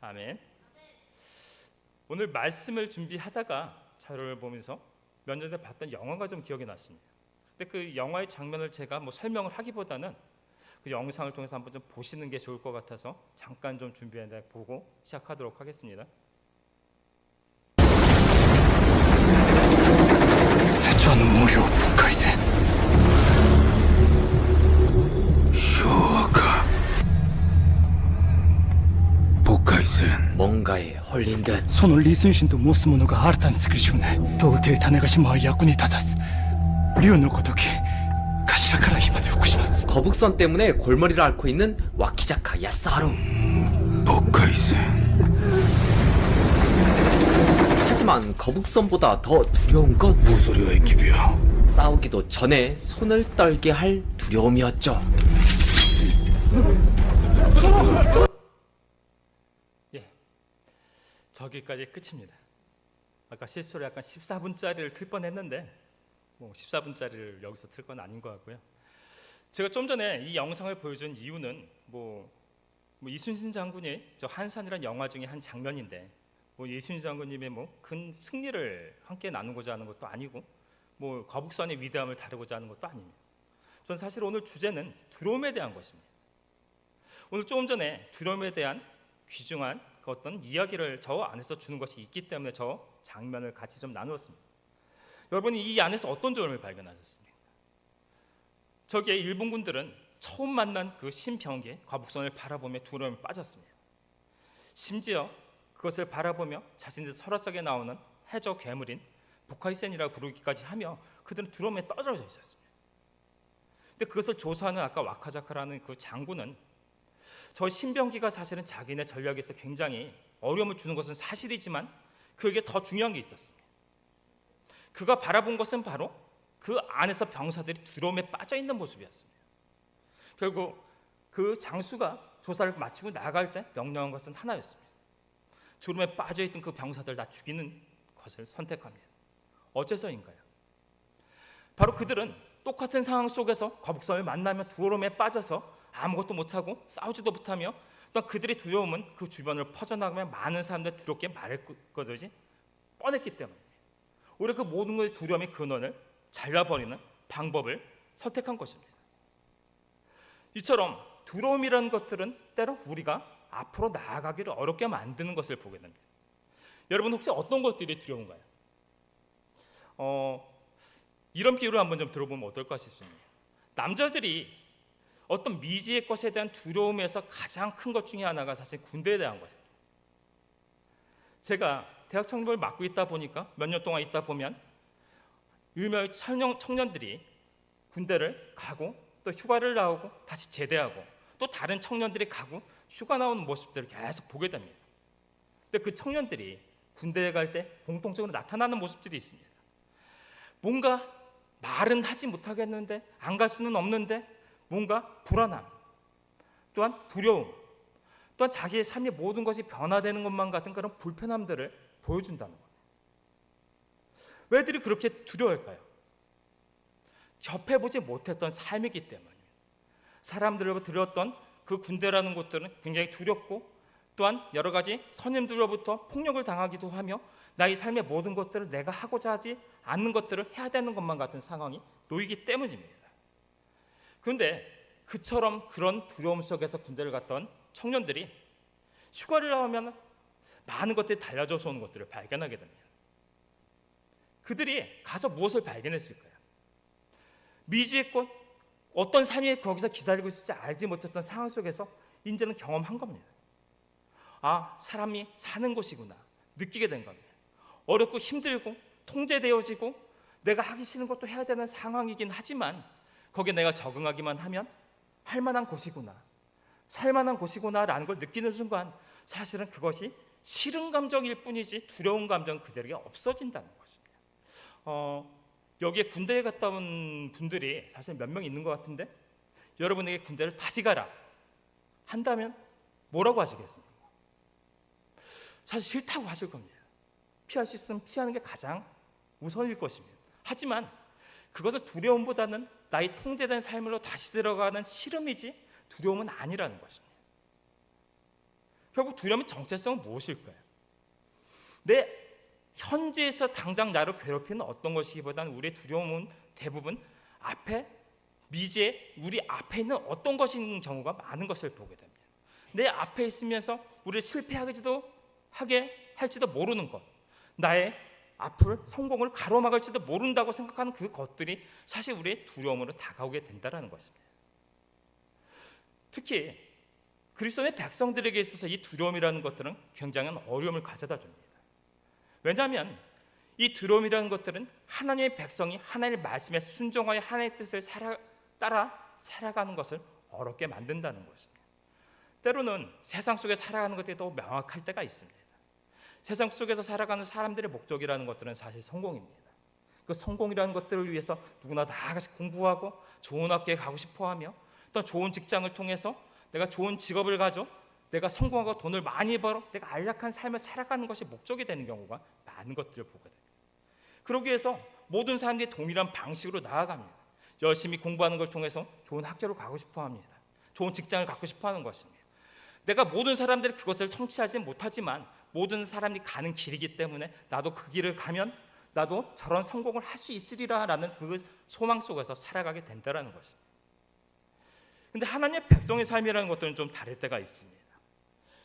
아멘. 오늘 말씀을 준비하다가 자료를 보면서 몇 년 전에 봤던 영화가 좀 기억이 났습니다. 근데 그 영화의 장면을 제가 설명을 하기보다는 그 영상을 통해서 한번 좀 보시는 게 좋을 것 같아서 잠깐 좀 준비해서 보고 시작하도록 하겠습니다. 세조의 무료 북海線 쇼가 북海線 뭔가에 홀린 듯 その李承信と申す者が新たに作りしゅね到底種子島は役に立たず竜のごとき頭から今で福島津 거북선 때문에 골머리를 앓고 있는 와키자카 야스하루. 北海線 하지만 거북선보다 더 두려운 건 恐れは疫病 싸우기도 전에 손을 떨게 할 두려움이었죠. 예, 저기까지 끝입니다. 아까 실수로 약간 14분짜리를 틀 뻔했는데 14분짜리를 여기서 틀 건 아닌 것 같고요. 제가 좀 전에 이 영상을 보여준 이유는 이순신 장군이 저 한산이라는 영화 중에 한 장면인데 이순신 장군님의 큰 승리를 함께 나누고자 하는 것도 아니고 거북선의 위대함을 다루고자 하는 것도 아닙니다. 저는 사실 오늘 주제는 두려움에 대한 것입니다. 오늘 조금 전에 두려움에 대한 귀중한 그 어떤 이야기를 저 안에서 주는 것이 있기 때문에 저 장면을 같이 좀 나누었습니다. 여러분이 이 안에서 어떤 두려움을 발견하셨습니까? 저기에 일본군들은 처음 만난 그 신병기의 거북선을 바라보며 두려움에 빠졌습니다. 심지어 그것을 바라보며 자신들 설화석에 나오는 해저 괴물인 북하이센이라고 부르기까지 하며 그들은 두려움에 떨어져 있었습니다. 근데 그것을 조사하는 아까 와카자카라는 그 장군은 저 신병기가 사실은 자기네 전략에서 굉장히 어려움을 주는 것은 사실이지만 그에게 더 중요한 게 있었습니다. 그가 바라본 것은 바로 그 안에서 병사들이 두려움에 빠져 있는 모습이었습니다. 결국 그 장수가 조사를 마치고 나갈 때 명령한 것은 하나였습니다. 두려움에 빠져 있던 그 병사들 다 죽이는 것을 선택합니다. 어째서인가요? 바로 그들은 똑같은 상황 속에서 거북선을 만나며 두려움에 빠져서 아무것도 못하고 싸우지도 못하며 또 그들의 두려움은 그 주변으로 퍼져나가며 많은 사람들 두렵게 말할 것이지 뻔했기 때문입니다. 오히려 그 모든 것의 두려움의 근원을 잘라버리는 방법을 선택한 것입니다. 이처럼 두려움이라는 것들은 때로 우리가 앞으로 나아가기를 어렵게 만드는 것을 보게 됩니다. 여러분 혹시 어떤 것들이 두려운가요? 이런 비유를 한번 좀 들어보면 어떨까 싶습니다. 남자들이 어떤 미지의 것에 대한 두려움에서 가장 큰 것 중에 하나가 사실 군대에 대한 거예요. 제가 대학 청년을 맡고 있다 보니까 몇 년 동안 있다 보면 의묘의 청년들이 군대를 가고 또 휴가를 나오고 다시 제대하고 또 다른 청년들이 가고 휴가 나오는 모습들을 계속 보게 됩니다. 근데 그 청년들이 군대에 갈 때 공통적으로 나타나는 모습들이 있습니다. 뭔가 말은 하지 못하겠는데 안 갈 수는 없는데 뭔가 불안함, 또한 두려움, 또한 자기의 삶의 모든 것이 변화되는 것만 같은 그런 불편함들을 보여준다는 겁니다. 왜들이 그렇게 두려워할까요? 접해보지 못했던 삶이기 때문입니다. 사람들로부터 들었던 그 군대라는 곳들은 굉장히 두렵고 또한 여러 가지 선임들로부터 폭력을 당하기도 하며 나의 삶의 모든 것들을 내가 하고자 하지 않는 것들을 해야 되는 것만 같은 상황이 놓이기 때문입니다. 그런데 그처럼 그런 두려움 속에서 군대를 갔던 청년들이 휴가를 나오면 많은 것들이 달라져서 오는 것들을 발견하게 됩니다. 그들이 가서 무엇을 발견했을까요? 미지의 꽃, 어떤 산이 거기서 기다리고 있을지 알지 못했던 상황 속에서 이제는 경험한 겁니다. 아, 사람이 사는 곳이구나 느끼게 된 겁니다. 어렵고 힘들고 통제되어지고 내가 하기 싫은 것도 해야 되는 상황이긴 하지만 거기에 내가 적응하기만 하면 할 만한 곳이구나, 살 만한 곳이구나라는 걸 느끼는 순간 사실은 그것이 싫은 감정일 뿐이지 두려운 감정은 그들에게 없어진다는 것입니다. 여기에 군대에 갔다 온 분들이 사실 몇 명 있는 것 같은데 여러분에게 군대를 다시 가라 한다면 뭐라고 하시겠습니까? 사실 싫다고 하실 겁니다. 피할 수 있으면 피하는 게 가장 우선일 것입니다. 하지만 그것은 두려움보다는 나의 통제된 삶으로 다시 들어가는 싫음이지 두려움은 아니라는 것입니다. 결국 두려움의 정체성은 무엇일까요? 내 현재에서 당장 나를 괴롭히는 어떤 것이기보다는 우리의 두려움은 대부분 앞에 미지에 우리 앞에 있는 어떤 것인 경우가 많은 것을 보게 됩니다. 내 앞에 있으면서 우리를 실패하게 할지도 모르는 것, 나의 앞을 성공을 가로막을지도 모른다고 생각하는 그 것들이 사실 우리의 두려움으로 다가오게 된다는 것입니다. 특히 그리스도의 백성들에게 있어서 이 두려움이라는 것들은 굉장한 어려움을 가져다 줍니다. 왜냐하면 이 두려움이라는 것들은 하나님의 백성이 하나님의 말씀에 순종하여 하나님의 뜻을 따라 살아가는 것을 어렵게 만든다는 것입니다. 때로는 세상 속에 살아가는 것들이 더 명확할 때가 있습니다. 세상 속에서 살아가는 사람들의 목적이라는 것들은 사실 성공입니다. 그 성공이라는 것들을 위해서 누구나 다 같이 공부하고 좋은 학교에 가고 싶어하며 또 좋은 직장을 통해서 내가 좋은 직업을 가져 내가 성공하고 돈을 많이 벌어 내가 안락한 삶을 살아가는 것이 목적이 되는 경우가 많은 것들을 보게 됩니다. 그러기 위해서 모든 사람들이 동일한 방식으로 나아갑니다. 열심히 공부하는 걸 통해서 좋은 학교로 가고 싶어합니다. 좋은 직장을 갖고 싶어하는 것입니다. 내가 모든 사람들이 그것을 성취하지 못하지만 모든 사람이 가는 길이기 때문에 나도 그 길을 가면 나도 저런 성공을 할 수 있으리라라는 그 소망 속에서 살아가게 된다는 것입니다. 그런데 하나님의 백성의 삶이라는 것들은 좀 다를 때가 있습니다.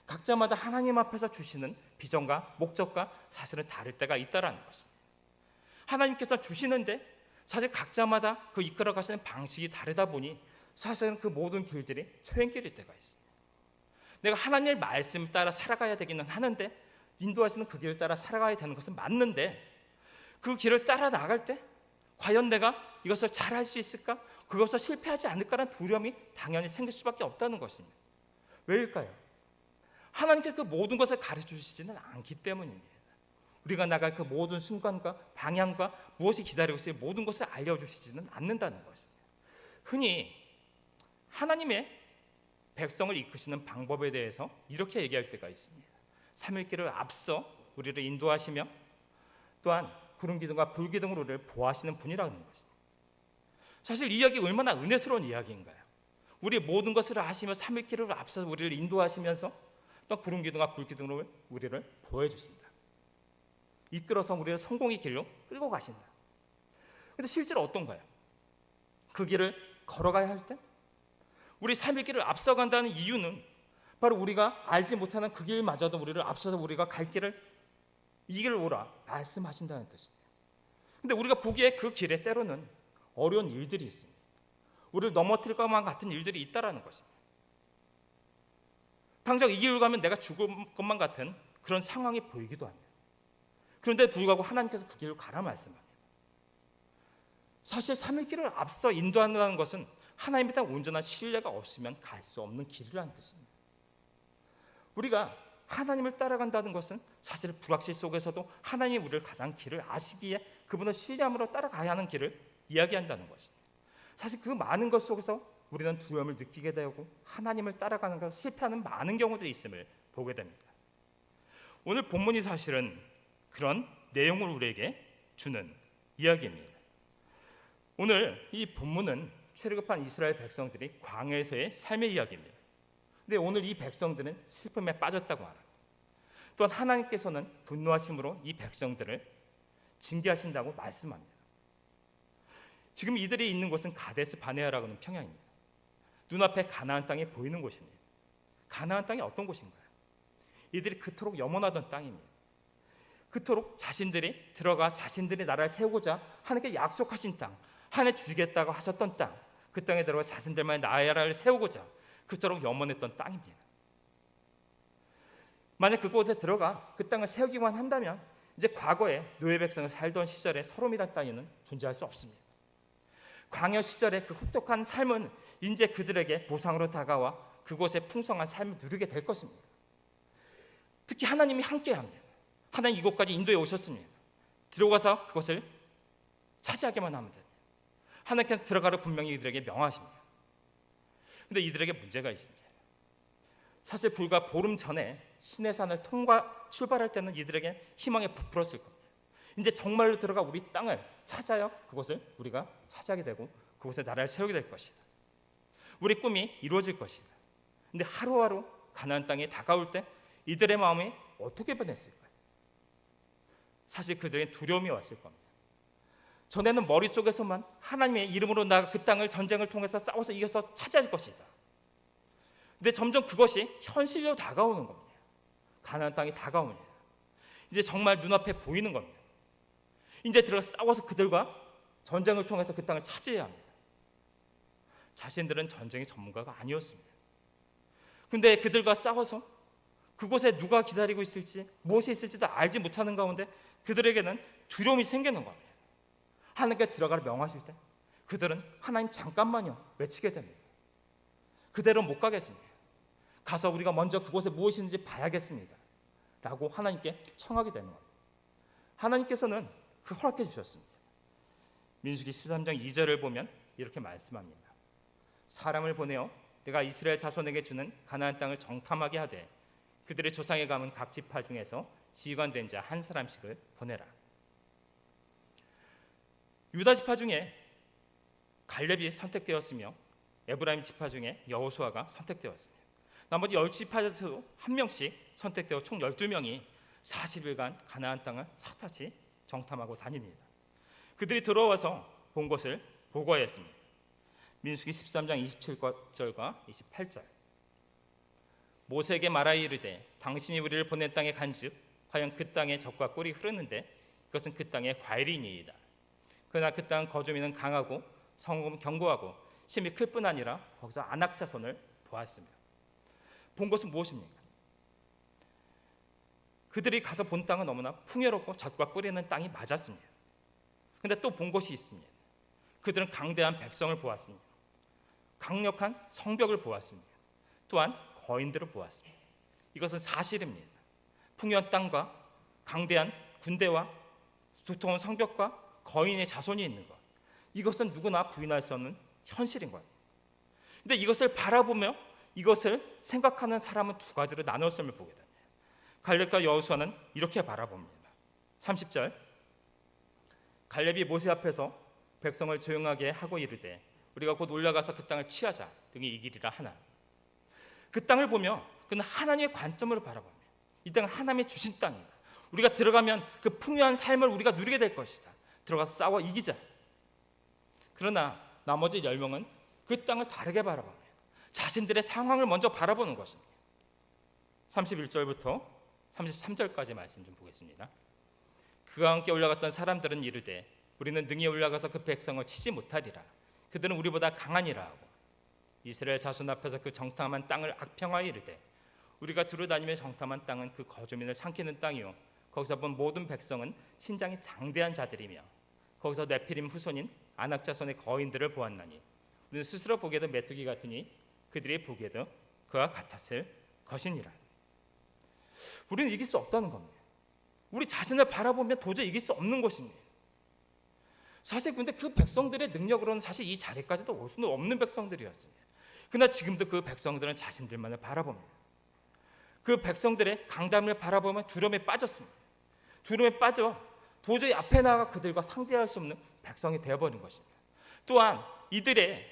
각자마다 하나님 앞에서 주시는 비전과 목적과 사실은 다를 때가 있다는 것입니다. 하나님께서 주시는데 사실 각자마다 그 이끌어 가시는 방식이 다르다 보니 사실은 그 모든 길들이 초행길일 때가 있습니다. 내가 하나님의 말씀을 따라 살아가야 되기는 하는데 인도하시는 그 길을 따라 살아가야 되는 것은 맞는데 그 길을 따라 나갈 때 과연 내가 이것을 잘할 수 있을까? 그것을 실패하지 않을까라는 두려움이 당연히 생길 수밖에 없다는 것입니다. 왜일까요? 하나님께서 그 모든 것을 가르쳐 주시지는 않기 때문입니다. 우리가 나갈 그 모든 순간과 방향과 무엇이 기다리고 있을 모든 것을 알려주시지는 않는다는 것입니다. 흔히 하나님의 백성을 이끄시는 방법에 대해서 이렇게 얘기할 때가 있습니다. 삼일길을 앞서 우리를 인도하시며 또한 구름 기둥과 불 기둥으로 우리를 보호하시는 분이라는 것입니다. 사실 이 이야기 얼마나 은혜스러운 이야기인가요? 우리 모든 것을 아시며 삼일길을 앞서 우리를 인도하시면서 또 구름 기둥과 불 기둥으로 우리를 보호해 주신다. 이끌어서 우리를 성공의 길로 끌고 가신다. 그런데 실제로 어떤가요? 그 길을 걸어가야 할 때 우리 삶의 길을 앞서간다는 이유는 바로 우리가 알지 못하는 그 길마저도 우리를 앞서서 우리가 갈 길을 이 길을 오라 말씀하신다는 뜻입니다. 그런데 우리가 보기에 그 길에 때로는 어려운 일들이 있습니다. 우리를 넘어뜨릴 것만 같은 일들이 있다라는 것입니다. 당장 이 길을 가면 내가 죽을 것만 같은 그런 상황이 보이기도 합니다. 그런데 불구하고 하나님께서 그 길을 가라 말씀합니다. 사실 3일 길을 앞서 인도한다는 것은 하나님에 대한 온전한 신뢰가 없으면 갈 수 없는 길이라는 뜻입니다. 우리가 하나님을 따라간다는 것은 사실 불확실 속에서도 하나님이 우리를 가장 길을 아시기에 그분을 신뢰함으로 따라가야 하는 길을 이야기한다는 것입니다. 사실 그 많은 것 속에서 우리는 두려움을 느끼게 되고 하나님을 따라가는 것을 실패하는 많은 경우들이 있음을 보게 됩니다. 오늘 본문이 사실은 그런 내용을 우리에게 주는 이야기입니다. 오늘 이 본문은 출애굽한 이스라엘 백성들이 광야에서의 삶의 이야기입니다. 근데 오늘 이 백성들은 슬픔에 빠졌다고 합니다. 또한 하나님께서는 분노하심으로 이 백성들을 징계하신다고 말씀합니다. 지금 이들이 있는 곳은 가데스 바네아라고 하는 평야입니다. 눈앞에 가나안 땅이 보이는 곳입니다. 가나안 땅이 어떤 곳인가요? 이들이 그토록 염원하던 땅입니다. 그토록 자신들이 들어가 자신들의 나라를 세우고자 하나님께 약속하신 땅, 하나님 주시겠다고 하셨던 땅, 그 땅에 들어가 자신들만의 나라를 세우고자 그토록 염원했던 땅입니다. 만약 그곳에 들어가 그 땅을 세우기만 한다면 이제 과거에 노예 백성을 살던 시절에 서롬이란 땅에는 존재할 수 없습니다. 광야 시절의 그 혹독한 삶은 이제 그들에게 보상으로 다가와 그곳의 풍성한 삶을 누리게 될 것입니다. 특히 하나님이 함께합니다. 하나님 이곳까지 인도해 오셨습니다. 들어가서 그것을 차지하게만 하면 됩니다. 하나님께서 들어가라 분명히 이들에게 명하십니다. 그런데 이들에게 문제가 있습니다. 사실 불과 보름 전에 시내산을 출발할 때는 이들에게 희망이 부풀었을 겁니다. 이제 정말로 들어가 우리 땅을 찾아야 그곳을 우리가 차지하게 되고 그곳에 나라를 세우게 될 것이다. 우리 꿈이 이루어질 것이다. 그런데 하루하루 가나안 땅에 다가올 때 이들의 마음이 어떻게 변했을까요? 사실 그들의 두려움이 왔을 겁니다. 전에는 머릿속에서만 하나님의 이름으로 나가 그 땅을 전쟁을 통해서 싸워서 이겨서 차지할 것이다. 근데 점점 그것이 현실로 다가오는 겁니다. 가나안 땅이 다가옵니다. 이제 정말 눈앞에 보이는 겁니다. 이제 들어가 싸워서 그들과 전쟁을 통해서 그 땅을 차지해야 합니다. 자신들은 전쟁의 전문가가 아니었습니다. 근데 그들과 싸워서 그곳에 누가 기다리고 있을지 무엇이 있을지도 알지 못하는 가운데 그들에게는 두려움이 생기는 겁니다. 하나님께 들어가라 명하실 때 그들은 하나님 잠깐만요 외치게 됩니다. 그대로 못 가겠습니다. 가서 우리가 먼저 그곳에 무엇이 있는지 봐야겠습니다 라고 하나님께 청하게 되는 겁니다. 하나님께서는 그 허락해 주셨습니다. 민수기 13장 2절을 보면 이렇게 말씀합니다. 사람을 보내어 내가 이스라엘 자손에게 주는 가나안 땅을 정탐하게 하되 그들의 조상의 가문 각 지파 중에서 지휘관된 자 한 사람씩을 보내라. 유다 지파 중에 갈렙이 선택되었으며 에브라임 지파 중에 여호수아가 선택되었습니다. 나머지 10지파에서도 한 명씩 선택되어 총 12명이 40일간 가나안 땅을 샅샅이 정탐하고 다닙니다. 그들이 들어와서 본 것을 보고하였습니다. 민수기 13장 27절과 28절. 모세에게 말하여 이르되 당신이 우리를 보낸 땅에 간즉 과연 그 땅에 젖과 꿀이 흐르는데 그것은 그 땅의 과일이니이다. 그러나 그 땅 거주민은 강하고 성읍은 견고하고 심이 클 뿐 아니라 거기서 안악 자손을 보았습니다. 본 것은 무엇입니까? 그들이 가서 본 땅은 너무나 풍요롭고 젖과 꿀이 있는 땅이 맞았습니다. 그런데 또 본 것이 있습니다. 그들은 강대한 백성을 보았습니다. 강력한 성벽을 보았습니다. 또한 거인들을 보았습니다. 이것은 사실입니다. 풍요한 땅과 강대한 군대와 두터운 성벽과 거인의 자손이 있는 것, 이것은 누구나 부인할 수 없는 현실인 거예요. 그런데 이것을 바라보며 이것을 생각하는 사람은 두 가지로 나눴음을 보게 됩니다. 갈렙과 여호수아는 이렇게 바라봅니다. 30절. 갈렙이 모세 앞에서 백성을 조용하게 하고 이르되 우리가 곧 올라가서 그 땅을 취하자 등이 이기리라 하나. 그 땅을 보며 그는 하나님의 관점으로 바라봅니다. 이 땅은 하나님의 주신 땅이다. 우리가 들어가면 그 풍요한 삶을 우리가 누리게 될 것이다. 들어가서 싸워 이기자. 그러나 나머지 10명은 그 땅을 다르게 바라봅니다. 자신들의 상황을 먼저 바라보는 것입니다. 31절부터 33절까지 말씀 좀 보겠습니다. 그와 함께 올라갔던 사람들은 이르되 우리는 능히 올라가서 그 백성을 치지 못하리라. 그들은 우리보다 강하니라 하고 이스라엘 자손 앞에서 그 정탐한 땅을 악평하여 이르되 우리가 두루다니며 정탐한 땅은 그 거주민을 삼키는 땅이요 거기서 본 모든 백성은 신장이 장대한 자들이며 거기서 네피림 후손인 아낙 자손의 거인들을 보았나니 우리는 스스로 보기에도 메뚜기 같으니 그들이 보기에도 그와 같았을 것이니라. 우리는 이길 수 없다는 겁니다. 우리 자신을 바라보면 도저히 이길 수 없는 것입니다. 사실 근데 그 백성들의 능력으로는 사실 이 자리까지도 올 수는 없는 백성들이었습니다. 그러나 지금도 그 백성들은 자신들만을 바라봅니다. 그 백성들의 강함을 바라보면 두려움에 빠졌습니다. 두려움에 빠져 도저히 앞에 나가 그들과 상대할 수 없는 백성이 되어버린 것입니다. 또한 이들의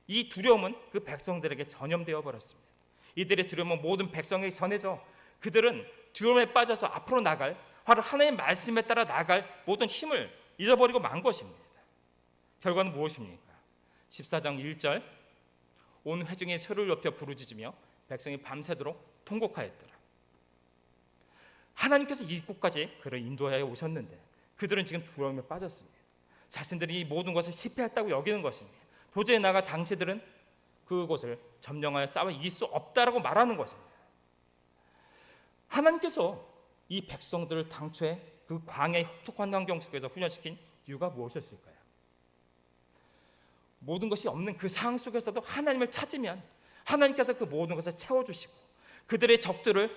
이 두려움은 그 백성들에게 전염되어 버렸습니다. 이들의 두려움은 모든 백성에게 전해져 그들은 두려움에 빠져서 앞으로 나갈 바로 하나님의 말씀에 따라 나갈 모든 힘을 잊어버리고 만 것입니다. 결과는 무엇입니까? 14장 1절 온 회중이 소리를 높여 부르짖으며 백성이 밤새도록 통곡하였더라. 하나님께서 이곳까지 그를 인도하여 오셨는데 그들은 지금 두려움에 빠졌습니다. 자신들이 이 모든 것을 실패했다고 여기는 것입니다. 도저히 나가 당시들은 그곳을 점령하여 싸워 이길 수 없다라고 말하는 것입니다. 하나님께서 이 백성들을 당초에 그 광야의 혹독한 환경 속에서 훈련시킨 이유가 무엇이었을까요? 모든 것이 없는 그 상황 속에서도 하나님을 찾으면 하나님께서 그 모든 것을 채워주시고 그들의 적들을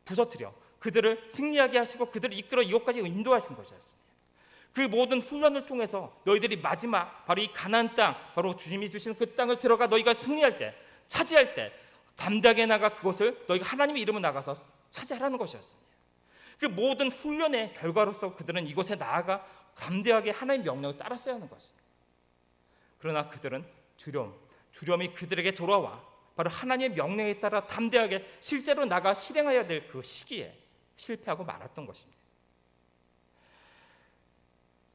부서뜨려 그들을 승리하게 하시고 그들을 이끌어 이곳까지 인도하신 것이었습니다. 그 모든 훈련을 통해서 너희들이 마지막 바로 이 가나안 땅, 바로 주님이 주시는 그 땅을 들어가 너희가 승리할 때, 차지할 때 담대하게 나가 그곳을 너희가 하나님의 이름으로 나가서 차지하라는 것이었습니다. 그 모든 훈련의 결과로서 그들은 이곳에 나아가 담대하게 하나님의 명령을 따랐어야 하는 것입니다. 그러나 그들은 두려움이 그들에게 돌아와 바로 하나님의 명령에 따라 담대하게 실제로 나가 실행해야 될 그 시기에 실패하고 말았던 것입니다.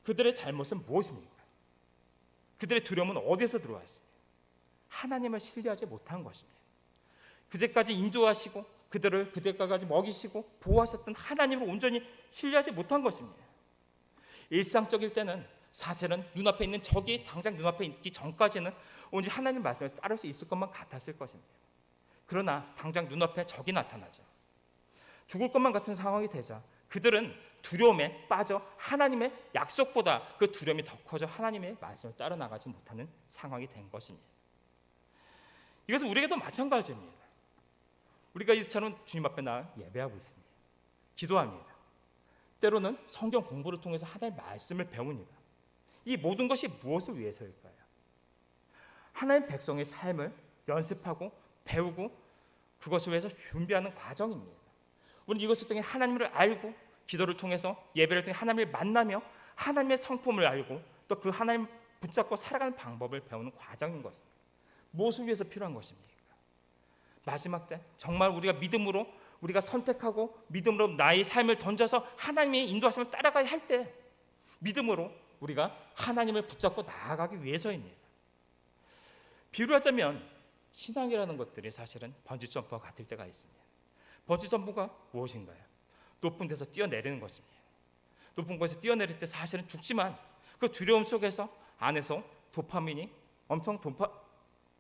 그들의 잘못은 무엇입니까? 그들의 두려움은 어디서 들어왔습니까? 하나님을 신뢰하지 못한 것입니다. 그제까지 인도하시고 그들을 그때까지 먹이시고 보호하셨던 하나님을 온전히 신뢰하지 못한 것입니다. 일상적일 때는 사실은 눈앞에 있는 적이 당장 눈앞에 있기 전까지는 온전히 하나님 말씀을 따를 수 있을 것만 같았을 것입니다. 그러나 당장 눈앞에 적이 나타나죠. 죽을 것만 같은 상황이 되자 그들은 두려움에 빠져 하나님의 약속보다 그 두려움이 더 커져 하나님의 말씀을 따라 나가지 못하는 상황이 된 것입니다. 이것은 우리에게도 마찬가지입니다. 우리가 이처럼 주님 앞에 나와 예배하고 있습니다. 기도합니다. 때로는 성경 공부를 통해서 하나님의 말씀을 배웁니다. 이 모든 것이 무엇을 위해서일까요? 하나님의 백성의 삶을 연습하고 배우고 그것을 위해서 준비하는 과정입니다. 우리는 이것을 통해 하나님을 알고 기도를 통해서 예배를 통해 하나님을 만나며 하나님의 성품을 알고 또 그 하나님 붙잡고 살아가는 방법을 배우는 과정인 것입니다. 무엇을 위해서 필요한 것입니까? 마지막 때 정말 우리가 믿음으로 우리가 선택하고 믿음으로 나의 삶을 던져서 하나님의 인도하심을 따라가야 할 때 믿음으로 우리가 하나님을 붙잡고 나아가기 위해서입니다. 비유를 하자면 신앙이라는 것들이 사실은 번지점프와 같을 때가 있습니다. 번지점프가 무엇인가요? 높은 데서 뛰어내리는 것입니다. 높은 곳에서 뛰어내릴 때 사실은 죽지만 그 두려움 속에서 안에서 도파민이 엄청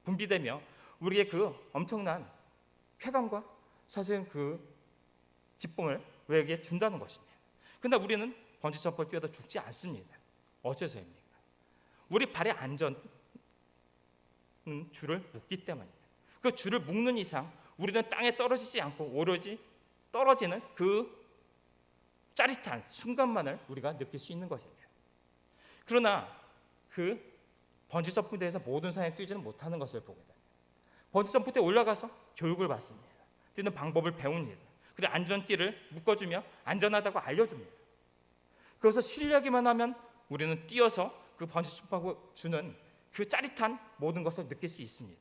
분비되며 우리의 그 엄청난 쾌감과 사실은 그 기쁨을 우리에게 준다는 것입니다. 그러나 우리는 번지점프를 뛰어도 죽지 않습니다. 어째서입니까? 우리 발의 안전은 줄을 묶기 때문입니다. 그 줄을 묶는 이상 우리는 땅에 떨어지지 않고 오로지 떨어지는 그 짜릿한 순간만을 우리가 느낄 수 있는 것입니다. 그러나 그 번지점프에 대해서 모든 사람이 뛰지는 못하는 것을 보게 됩니다. 번지점프 때 올라가서 교육을 받습니다. 뛰는 방법을 배웁니다. 그리고 안전띠를 묶어주며 안전하다고 알려줍니다. 그래서 신뢰하기만 하면 우리는 뛰어서 그 번지점프하고 주는 그 짜릿한 모든 것을 느낄 수 있습니다.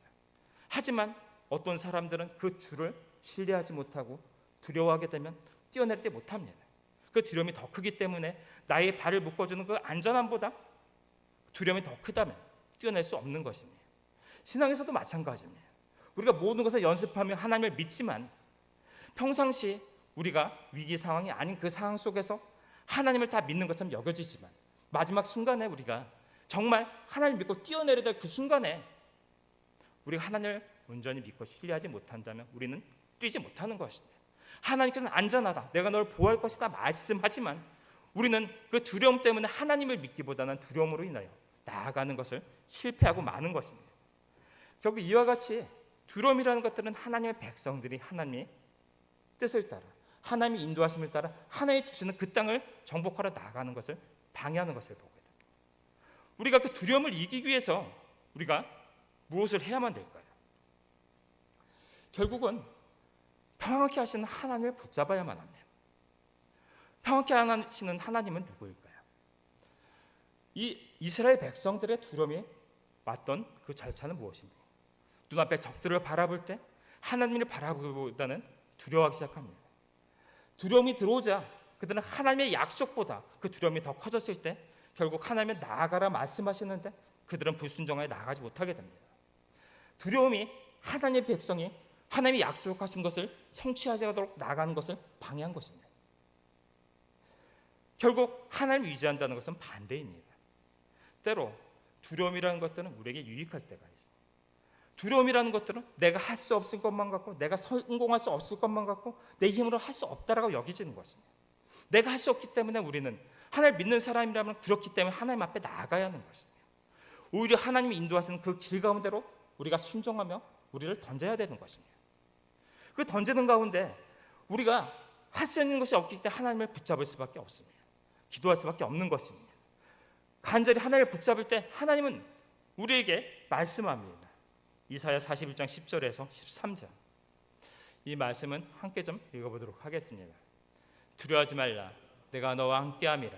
하지만 어떤 사람들은 그 줄을 신뢰하지 못하고 두려워하게 되면 뛰어내리지 못합니다. 그 두려움이 더 크기 때문에 나의 발을 묶어주는 그 안전함보다 두려움이 더 크다면 뛰어낼 수 없는 것입니다. 신앙에서도 마찬가지입니다. 우리가 모든 것을 연습하며 하나님을 믿지만 평상시 우리가 위기 상황이 아닌 그 상황 속에서 하나님을 다 믿는 것처럼 여겨지지만 마지막 순간에 우리가 정말 하나님을 믿고 뛰어내려야 될 그 순간에 우리가 하나님을 온전히 믿고 신뢰하지 못한다면 우리는 뛰지 못하는 것입니다. 하나님께서는 안전하다, 내가 너를 보호할 것이다 말씀하지만 우리는 그 두려움 때문에 하나님을 믿기보다는 두려움으로 인하여 나아가는 것을 실패하고 마는 것입니다. 결국 이와 같이 두려움이라는 것들은 하나님의 백성들이 하나님의 뜻을 따라 하나님의 인도하심을 따라 하나님이 주시는 그 땅을 정복하러 나아가는 것을 방해하는 것을 보게 됩니다. 우리가 그 두려움을 이기기 위해서 우리가 무엇을 해야만 될까요? 결국은 평안케 하시는 하나님을 붙잡아야만 합니다. 평안케 하시는 하나님은 누구일까요? 이 이스라엘 백성들의 두려움이 왔던 그 절차는 무엇입니까? 눈앞에 적들을 바라볼 때 하나님을 바라보기보다는 두려워하기 시작합니다. 두려움이 들어오자 그들은 하나님의 약속보다 그 두려움이 더 커졌을 때 결국 하나님의 나아가라 말씀하시는데 그들은 불순종하여 나아가지 못하게 됩니다. 두려움이 하나님의 백성이 하나님이 약속하신 것을 성취하지 않도록 나아가는 것을 방해한 것입니다. 결국 하나님을 위지한다는 것은 반대입니다. 때로 두려움이라는 것들은 우리에게 유익할 때가 있습니다. 두려움이라는 것들은 내가 할 수 없을 것만 같고 내가 성공할 수 없을 것만 같고 내 힘으로 할 수 없다라고 여기지는 것입니다. 내가 할 수 없기 때문에 우리는 하나님을 믿는 사람이라면 그렇기 때문에 하나님 앞에 나아가야 하는 것입니다. 오히려 하나님이 인도하시는 그 길 가운데로 우리가 순종하며 우리를 던져야 되는 것입니다. 그 던지는 가운데 우리가 할 수 있는 것이 없기 때문에 하나님을 붙잡을 수밖에 없습니다. 기도할 수밖에 없는 것입니다. 간절히 하나님을 붙잡을 때 하나님은 우리에게 말씀합니다. 이사야 41장 10절에서 13절 이 말씀은 함께 좀 읽어보도록 하겠습니다. 두려워하지 말라, 내가 너와 함께함이라.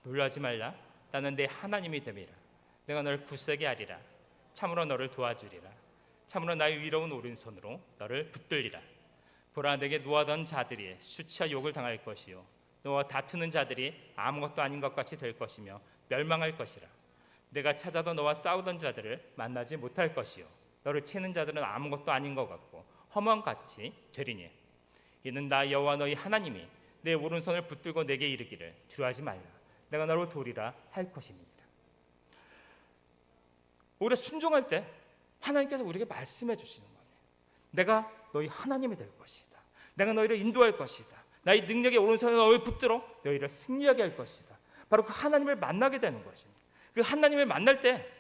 놀라지 말라, 나는 내 하나님이 됨이라. 내가 너를 굳세게 하리라. 참으로 너를 도와주리라. 참으로 나의 위로운 오른손으로 너를 붙들리라. 보라, 내게 노하던 자들이 수치와 욕을 당할 것이요 너와 다투는 자들이 아무것도 아닌 것 같이 될 것이며 멸망할 것이라. 내가 찾아도 너와 싸우던 자들을 만나지 못할 것이요 너를 치는 자들은 아무것도 아닌 것 같고 험한 같이 되리니 이는 나 여호와 너희 하나님이 내 오른손을 붙들고 내게 이르기를 두려워하지 말라. 내가 너를 도리라 할 것이니라. 우리가 순종할 때 하나님께서 우리에게 말씀해 주시는 거예요. 내가 너희 하나님이 될 것이다. 내가 너희를 인도할 것이다. 나의 능력의 오른손에 너를 붙들어 너희를 승리하게 할 것이다. 바로 그 하나님을 만나게 되는 것입니다. 그 하나님을 만날 때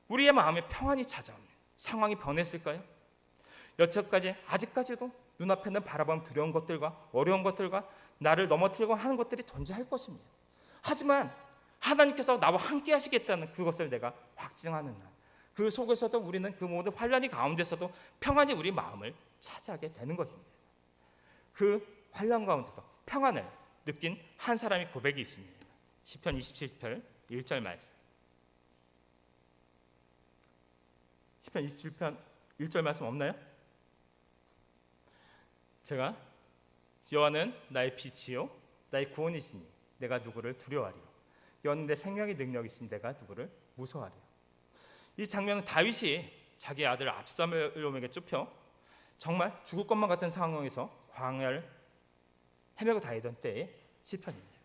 우리의 마음에 평안이 찾아옵니다. 상황이 변했을까요? 여태까지 아직까지도 눈앞에는 바라보는 두려운 것들과 어려운 것들과 나를 넘어뜨리고 하는 것들이 존재할 것입니다. 하지만 하나님께서 나와 함께 하시겠다는 그것을 내가 확증하는 날, 그 속에서도 우리는 그 모든 환란이 가운데서도 평안히 우리 마음을 차지하게 되는 것입니다. 그 환란 가운데서 평안을 느낀 한 사람의 고백이 있습니다. 시편 27편 1절 말씀. 시편 27편 1절 말씀 없나요? 제가 여호와는 나의 빛이요 나의 구원이시니 내가 누구를 두려워하리요. 여호와는 내 생명의 능력이시니 내가 누구를 무서워하리요. 이 장면은 다윗이 자기 아들 압살롬에게 쫓겨 정말 죽을 것만 같은 상황에서 광야를 헤매고 다니던 때의 시편입니다.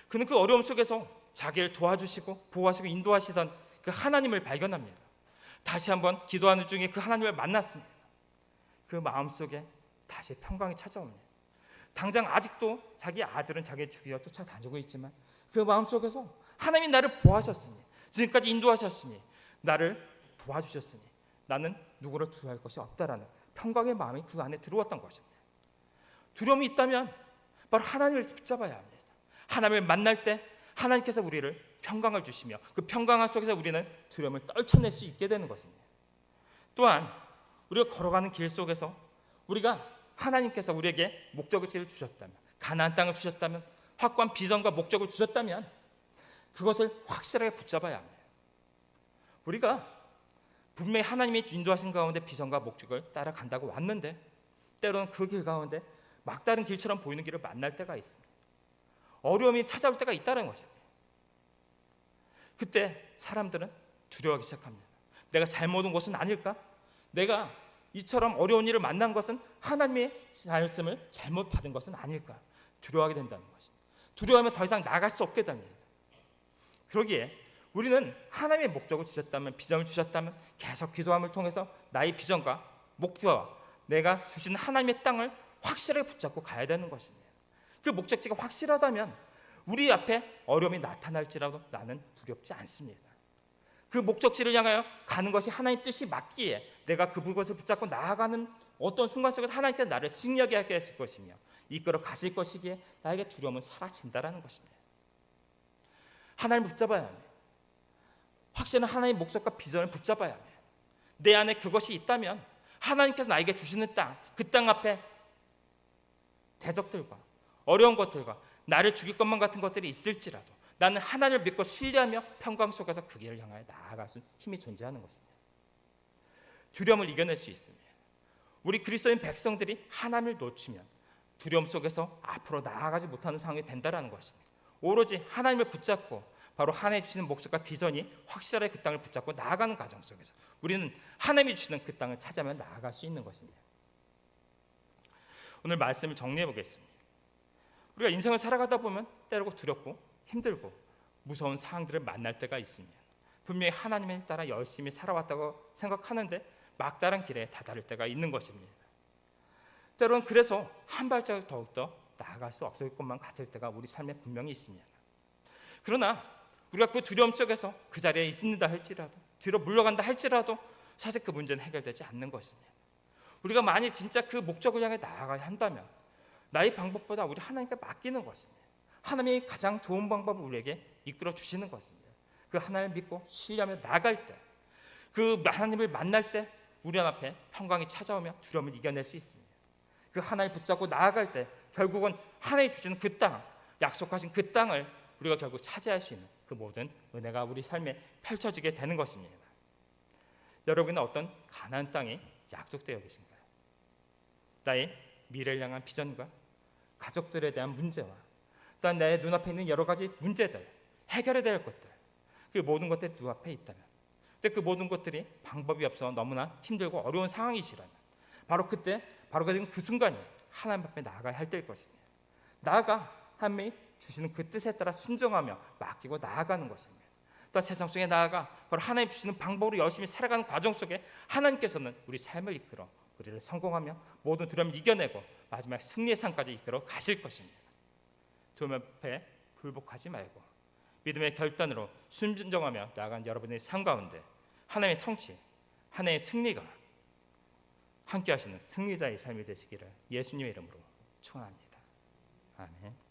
그는 그 어려움 속에서 자기를 도와주시고 보호하시고 인도하시던 그 하나님을 발견합니다. 다시 한번 기도하는 중에 그 하나님을 만났습니다. 그 마음속에 다시 평강이 찾아옵니다. 당장 아직도 자기 아들은 자기를 죽이려 쫓아다니고 있지만 그 마음속에서 하나님이 나를 보호하셨으니 지금까지 인도하셨으니 나를 도와주셨으니 나는 누구를 두려워할 것이 없다라는 평강의 마음이 그 안에 들어왔던 것입니다. 두려움이 있다면 바로 하나님을 붙잡아야 합니다. 하나님을 만날 때 하나님께서 우리를 평강을 주시며 그 평강 속에서 우리는 두려움을 떨쳐낼 수 있게 되는 것입니다. 또한 우리가 걸어가는 길 속에서 우리가 하나님께서 우리에게 목적을 주셨다면, 가나안 땅을 주셨다면, 확고한 비전과 목적을 주셨다면 그것을 확실하게 붙잡아야 합니다. 우리가 분명히 하나님이 인도하신 가운데 비전과 목적을 따라간다고 왔는데 때로는 그 길 가운데 막다른 길처럼 보이는 길을 만날 때가 있습니다. 어려움이 찾아올 때가 있다는 것입니다. 그때 사람들은 두려워하기 시작합니다. 내가 잘못 온 것은 아닐까? 내가 이처럼 어려운 일을 만난 것은 하나님의 말씀을 잘못 받은 것은 아닐까? 두려워하게 된다는 것입니다. 두려워하면 더 이상 나아갈 수 없게 됩니다. 그러기에 우리는 하나님의 목적을 주셨다면, 비전을 주셨다면 계속 기도함을 통해서 나의 비전과 목표와 내가 주신 하나님의 땅을 확실하게 붙잡고 가야 되는 것입니다. 그 목적지가 확실하다면 우리 앞에 어려움이 나타날지라도 나는 두렵지 않습니다. 그 목적지를 향하여 가는 것이 하나님 뜻이 맞기에 내가 그것을 붙잡고 나아가는 어떤 순간 속에서 하나님께서 나를 승리하게 하게 하실 것이며 이끌어 가실 것이기에 나에게 두려움은 사라진다라는 것입니다. 하나님을 붙잡아야 합니다. 확실한 하나님의 목적과 비전을 붙잡아야 합니다. 내 안에 그것이 있다면 하나님께서 나에게 주시는 땅, 그 땅 앞에 대적들과 어려운 것들과 나를 죽일 것만 같은 것들이 있을지라도 나는 하나님을 믿고 신뢰하며 평강 속에서 그 길을 향하여 나아갈 수 힘이 존재하는 것입니다. 두려움을 이겨낼 수 있습니다. 우리 그리스도인 백성들이 하나님을 놓치면 두려움 속에서 앞으로 나아가지 못하는 상황이 된다는 것입니다. 오로지 하나님을 붙잡고 바로 하나님이 주시는 목적과 비전이 확실하게 그 땅을 붙잡고 나아가는 과정 속에서 우리는 하나님이 주시는 그 땅을 찾아며 나아갈 수 있는 것입니다. 오늘 말씀을 정리해 보겠습니다. 우리가 인생을 살아가다 보면 때로고 두렵고 힘들고 무서운 상황들을 만날 때가 있습니다. 분명히 하나님을 따라 열심히 살아왔다고 생각하는데 막다른 길에 다다를 때가 있는 것입니다. 때로는 그래서 한 발자국 더욱더 나아갈 수 없을 것만 같을 때가 우리 삶에 분명히 있습니다. 그러나 우리가 그 두려움 속에서 그 자리에 있는다 할지라도 뒤로 물러간다 할지라도 사실 그 문제는 해결되지 않는 것입니다. 우리가 만일 진짜 그 목적을 향해 나아가야 한다면 나의 방법보다 우리 하나님께 맡기는 것입니다. 하나님이 가장 좋은 방법을 우리에게 이끌어 주시는 것입니다. 그 하나님을 믿고 신뢰하며 나아갈 때, 그 하나님을 만날 때 우리 앞에 평강이 찾아오며 두려움을 이겨낼 수 있습니다. 그 하나님을 붙잡고 나아갈 때 결국은 하나님이 주시는 그 땅, 약속하신 그 땅을 우리가 결국 차지할 수 있는 그 모든 은혜가 우리 삶에 펼쳐지게 되는 것입니다. 여러분은 어떤 가나안 땅이 약속되어 계신가요? 나의 미래를 향한 비전과 가족들에 대한 문제와 또한 내 눈앞에 있는 여러 가지 문제들, 해결해야 될 것들, 그 모든 것들이 눈앞에 있다면, 근데 그 모든 것들이 방법이 없어 너무나 힘들고 어려운 상황이시라면 바로 그때, 바로 지금 그 순간이 하나님 앞에 나아가야 할 때일 것입니다. 나아가 하나님이 주시는 그 뜻에 따라 순종하며 맡기고 나아가는 것입니다. 또 세상 속에 나아가 바로 하나님 주시는 방법으로 열심히 살아가는 과정 속에 하나님께서는 우리 삶을 이끌어 우리를 성공하며 모든 두려움을 이겨내고 마지막 승리의 상까지 이끌어 가실 것입니다. 두려움 앞에 굴복하지 말고 믿음의 결단으로 순종하며 나아간 여러분의 삶 가운데 하나님의 성취, 하나님의 승리가 함께 하시는 승리자의 삶이 되시기를 예수님의 이름으로 축원합니다. 아멘.